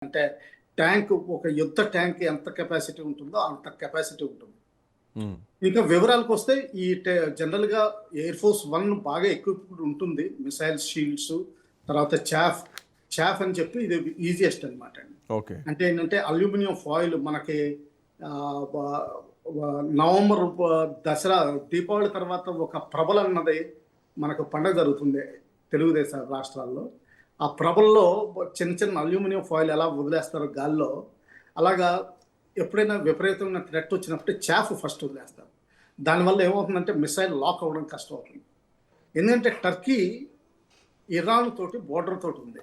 అంటే ట్యాంక్ ఒక యుద్ధ ట్యాంక్ ఎంత కెపాసిటీ ఉంటుందో అంత కెపాసిటీ ఉంటుంది. ఇంకా వివరాలకు వస్తే ఈ జనరల్ గా ఎయిర్ ఫోర్స్ 1 బాగా ఎక్విప్డ్ ఉంటుంది. మిసైల్ షీల్డ్స్, తర్వాత చాఫ్ అని చెప్పి ఇది ఈజియెస్ట్ అనమాట అండి. అంటే ఏంటంటే అల్యూమినియం ఫాయిల్ మనకి నవంబర్ దసరా దీపావళి తర్వాత ఒక ప్రభల్ అన్నది మనకు పండుగ జరుగుతుంది తెలుగుదేశం రాష్ట్రాల్లో. ఆ ప్రభల్లో చిన్న చిన్న అల్యూమినియం ఫాయిల్ ఎలా వదిలేస్తారో గాల్లో, అలాగా ఎప్పుడైనా విపరీతమైన థ్రెట్ వచ్చినప్పుడు చాఫ్ ఫస్ట్ వదిలేస్తారు. దానివల్ల ఏమవుతుందంటే మిసైల్ లాక్ అవ్వడం కష్టం అవుతుంది. ఎందుకంటే టర్కీ ఇరాన్ తోటి బోర్డర్ తోటి ఉంది.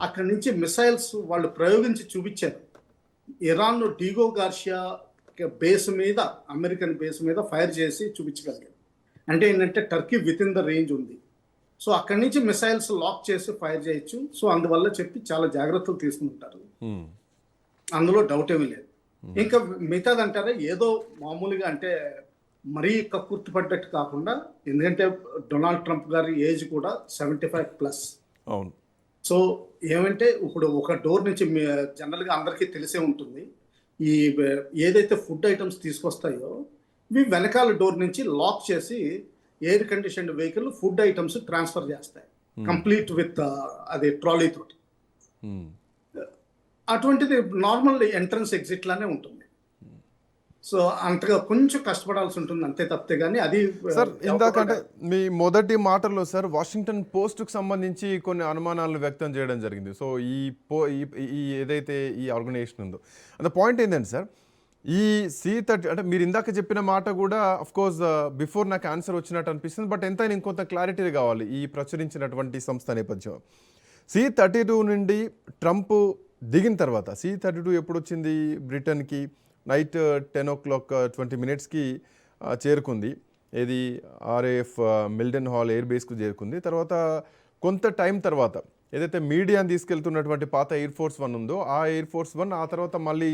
అక్కడి నుంచి మిసైల్స్ వాళ్ళు ప్రయోగించి చూపించారు. ఇరాన్ డీగో గార్షియా బేస్ మీద, అమెరికన్ బేస్ మీద ఫైర్ చేసి చూపించగలిగారు. అంటే ఏంటంటే Turkey with in the range ఉంది. సో అక్కడి నుంచి మిసైల్స్ లాక్ చేసి ఫైర్ చేయొచ్చు. సో అందువల్ల చెప్పి చాలా జాగ్రత్తలు తీసుకుంటారు. అందులో డౌట్ ఏమీ లేదు. ఇంకా మిగతాది అంటారా ఏదో మామూలుగా అంటే మరీ కక్కుర్తి పడ్డట్టు కాకుండా, ఎందుకంటే డొనాల్డ్ ట్రంప్ గారి ఏజ్ కూడా 75+. అవును. సో ఏమంటే ఇప్పుడు ఒక డోర్ నుంచి జనరల్గా అందరికీ తెలిసే ఉంటుంది, ఈ ఏదైతే ఫుడ్ ఐటమ్స్ తీసుకొస్తాయో ఇవి వెనకాల డోర్ నుంచి లాక్ చేసి air conditioned vehicle food items transfer చేస్తాయి కంప్లీట్ విత్ అది ట్రాలీ తోటి. అటువంటిది నార్మల్ ఎంట్రన్స్ ఎగ్జిట్ లానే ఉంటుంది. సో అంతగా కొంచెం కష్టపడాల్సి ఉంటుంది అంతే తప్పితే కానీ అది సార్. ఇందాకంటే మీ మొదటి మాటల్లో సార్ వాషింగ్టన్ పోస్ట్కి సంబంధించి కొన్ని అనుమానాలను వ్యక్తం చేయడం జరిగింది. సో ఈ ఏదైతే ఈ ఆర్గనైజేషన్ ఉందో అంత పాయింట్ ఏంటంటే సార్, ఈ C-30 అంటే మీరు ఇందాక చెప్పిన మాట కూడా అఫ్కోర్స్ బిఫోర్ నాకు ఆన్సర్ వచ్చినట్టు అనిపిస్తుంది. బట్ ఎంతైనా ఇంకొంత క్లారిటీ కావాలి ఈ ప్రచురించినటువంటి సంస్థ నేపథ్యం. C-32 నుండి ట్రంప్ దిగిన తర్వాత C-32 ఎప్పుడు వచ్చింది బ్రిటన్కి? నైట్ 10:20 చేరుకుంది. ఇది RAF మిల్డెన్ హాల్ ఎయిర్ బేస్కు చేరుకుంది. తర్వాత కొంత టైం తర్వాత ఏదైతే మీడియాని తీసుకెళ్తున్నటువంటి పాత ఎయిర్ ఫోర్స్ 1 ఉందో ఆ ఎయిర్ ఫోర్స్ 1 ఆ తర్వాత మళ్ళీ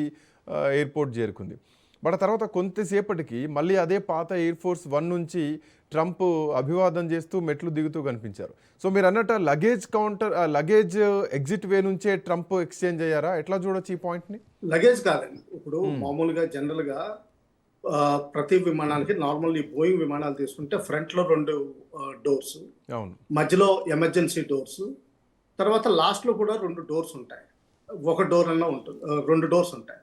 ఎయిర్పోర్ట్ చేరుకుంది. బట్ తర్వాత కొంతసేపటికి మళ్ళీ అదే పాత ఎయిర్ ఫోర్స్ 1 నుంచి ట్రంప్ అభివాదం చేస్తూ మెట్లు దిగుతూ కనిపించారు. సో మీరు అన్నట్టు లగేజ్ ఎగ్జిట్ వే నుంచే ట్రంప్ ఎక్స్చేంజ్ అయ్యారా? ఎట్లా చూడొచ్చు ఈ పాయింట్ని? లగేజ్ కాదండి. ఇప్పుడు మామూలుగా జనరల్గా ప్రతి విమానానికి నార్మల్ ఈ బోయింగ్ విమానాలు తీసుకుంటే ఫ్రంట్ లో 2 డోర్స్, మధ్యలో ఎమర్జెన్సీ డోర్స్, తర్వాత లాస్ట్ లో కూడా 2 డోర్స్ ఉంటాయి. ఒక డోర్ అన్నా ఉంటుంది, 2 డోర్స్ ఉంటాయి.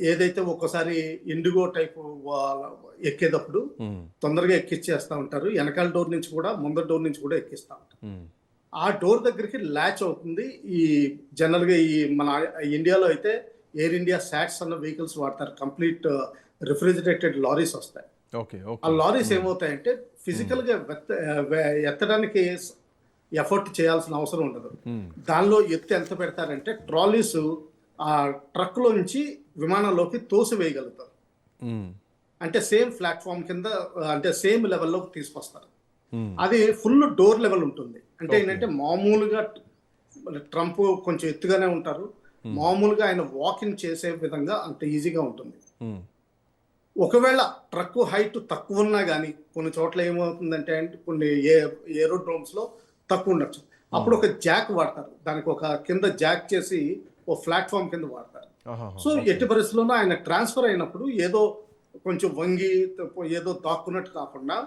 ఏదైతే ఒక్కసారి ఇండిగో టైప్ ఎక్కేటప్పుడు తొందరగా ఎక్కిచ్చేస్తా ఉంటారు. వెనకాల డోర్ నుంచి కూడా ముందర డోర్ నుంచి కూడా ఎక్కిస్తా ఉంటారు. ఆ డోర్ దగ్గరికి ల్యాచ్ అవుతుంది. ఈ జనరల్ గా ఈ మన ఇండియాలో అయితే ఎయిర్ ఇండియా సాట్స్ అన్న వెహికల్స్ వాడతారు. కంప్లీట్ రిఫ్రిజిరేటెడ్ లారీస్ వస్తాయి. ఆ లారీస్ ఏమవుతాయంటే ఫిజికల్ గా ఎత్తడానికి ఎఫర్ట్ చేయాల్సిన అవసరం ఉండదు. దానిలో ఎత్తు ఎంత పెడతారంటే ట్రాలీస్ ఆ ట్రక్ లో నుంచి విమానంలోకి తోసివేయగలుగుతారు. అంటే సేమ్ ప్లాట్ఫామ్ కింద, అంటే సేమ్ లెవెల్లోకి తీసుకొస్తారు. అది ఫుల్ డోర్ లెవెల్ ఉంటుంది. అంటే ఏంటంటే మామూలుగా ట్రంప్ కొంచెం ఎత్తుగానే ఉంటారు. మామూలుగా ఆయన వాకింగ్ చేసే విధంగా అంత ఈజీగా ఉంటుంది. ఒకవేళ ట్రక్ హైట్ తక్కువ ఉన్నా కానీ కొన్ని చోట్ల ఏమవుతుందంటే కొన్ని ఏరోడ్రోమ్స్ లో తక్కువ ఉండొచ్చు. అప్పుడు ఒక జాక్ వాడతారు. దానికి ఒక కింద జాక్ చేసి ఓ ప్లాట్ఫామ్ కింద వాడతారు. సో ఎట్టి పరిస్థితుల్లోనూ ఆయన ట్రాన్స్ఫర్ అయినప్పుడు ఏదో కొంచెం వంగి ఏదో దాక్కున్నట్టు కాకుండా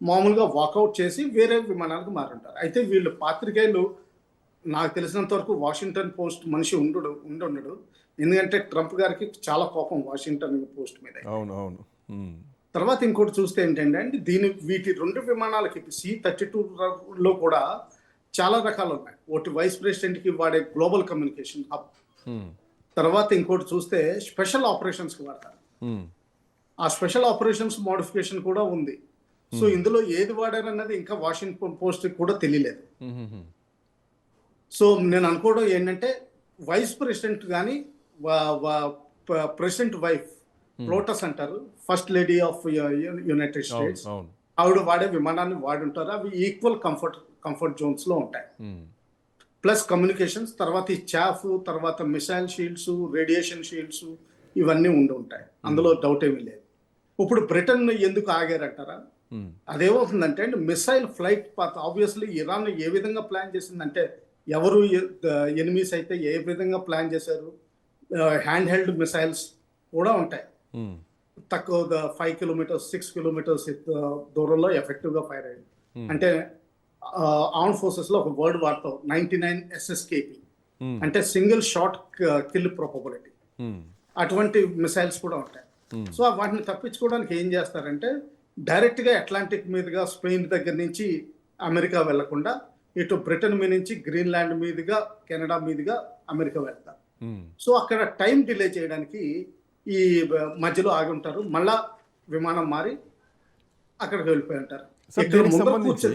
మామూలుగా వాకౌట్ చేసి వేరే విమానాలకు మారుంటారు. అయితే వీళ్ళు పాత్రికేయులు నాకు తెలిసినంత వరకు వాషింగ్టన్ పోస్ట్ మనిషి ఉండడు. ఎందుకంటే ట్రంప్ గారికి చాలా కోపం వాషింగ్టన్ పోస్ట్ మీద. తర్వాత ఇంకోటి చూస్తే ఏంటంటే వీటి 2 విమానాలకి C-32లో కూడా చాలా రకాలు ఉన్నాయి. ఒకటి వైస్ ప్రెసిడెంట్ కి వాడే గ్లోబల్ కమ్యూనికేషన్ హబ్, తర్వాత ఇంకోటి చూస్తే స్పెషల్ ఆపరేషన్స్ కి వాడతారు. ఆ స్పెషల్ ఆపరేషన్స్ మోడిఫికేషన్ కూడా ఉంది. సో ఇందులో ఏది వాడారన్నది ఇంకా వాషింగ్టన్ పోస్ట్ కూడా తెలియలేదు. సో నేను అనుకోవడం ఏంటంటే వైస్ ప్రెసిడెంట్ కానీ ప్రెసిడెంట్ వైఫ్ లోటస్ అంటారు, first lady of United states, ఆవిడ వాడే విమానాన్ని వాడి ఉంటారు. అవి ఈక్వల్ కంఫర్ట్ జోన్స్ లో ఉంటాయి. ప్లస్ కమ్యూనికేషన్స్, తర్వాత ఈ చాఫ్, తర్వాత మిసైల్ షీల్డ్స్, రేడియేషన్ షీల్డ్స్ ఇవన్నీ ఉంటాయి. అందులో డౌట్ ఏమీ లేదు. ఇప్పుడు బ్రిటన్ ఎందుకు ఆగారంటారా? అదేమవుతుందంటే missile flight path obviously Iran ఏ విధంగా ప్లాన్ చేసిందంటే ఎవరు ఎనిమీస్ అయితే ఏ విధంగా ప్లాన్ చేశారు, హ్యాండ్ హెల్డ్ మిసైల్స్ కూడా ఉంటాయి. తక్కువ 5 కిలోమీటర్స్ 6 కిలోమీటర్స్ దూరంలో ఎఫెక్టివ్గా ఫైర్ అయ్యింది. అంటే ఆర్మ్ ఫోర్సెస్లో ఒక వర్డ్ వాడతాం 99 SSKP, అంటే సింగిల్ షాట్ కిల్ ప్రాబబిలిటీ. అటువంటి మిసైల్స్ కూడా ఉంటాయి. సో వాటిని తప్పించుకోవడానికి ఏం చేస్తారంటే డైరెక్ట్గా అట్లాంటిక్ మీదుగా స్పెయిన్ దగ్గర నుంచి అమెరికా వెళ్లకుండా ఇటు బ్రిటన్ మీద నుంచి గ్రీన్లాండ్ మీదుగా కెనడా మీదుగా అమెరికా వెళ్తారు. సో అక్కడ టైం డిలే చేయడానికి ఈ మధ్యలో ఆగి ఉంటారు. మళ్ళా విమానం మారి అక్కడికి వెళ్ళిపోయి ఉంటారు. సార్ ఇక్కడ దీనికి ముందర సంబంధించి